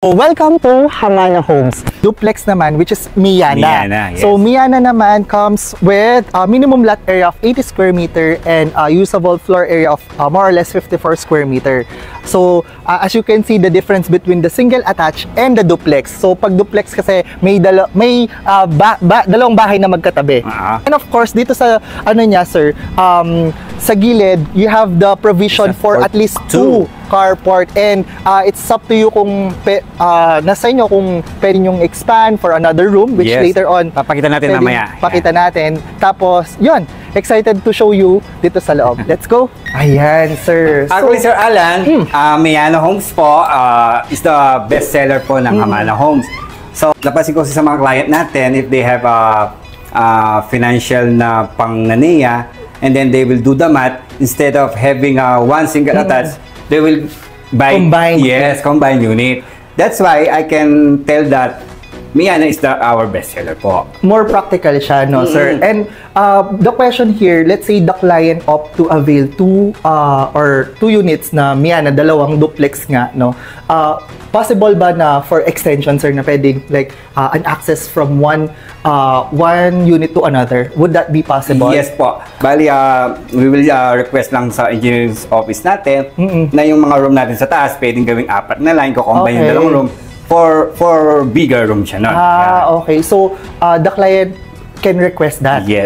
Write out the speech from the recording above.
Welcome to Hamana Homes. Duplex naman, which is Miana. Yes. So Miana naman comes with a minimum lot area of 80 square meter and a usable floor area of more or less 54 square meter. So as you can see, the difference between the single attached and the duplex. So pag duplex kasi may dalawang bahay na magkatabi. And of course dito sa sir, sa gilid you have the provision for at least two carport, and it's up to you kung nasa inyo kung pwede nyong expand for another room, which later on papakita natin mamaya. Pakita natin. Tapos yun, excited to show you dito sa loob. Let's go. Ayan, sir. Actually, Sir Alan, Miana Homes po is the best seller po ng Hamana Homes. So napansin ko sa mga client natin, if they have a financial na pangnaniya, and then they will do the math, instead of having one single attached, they will buy combined unit. That's why I can tell that Miana is our best seller po. More practical siya, no, sir? And the question here, let's say the client opt to avail two units na Miana, dalawang duplex nga, no? Possible ba na for extension, sir, na pwedeng like an access from one unit to another? Would that be possible? Yes po. Bali, we will request lang sa engineer's office natin na yung mga room natin sa taas, pwedeng gawing apat na line, ko-combine yung dalawang room for bigger room siya nun. Okay. So, the client can request that? Yes.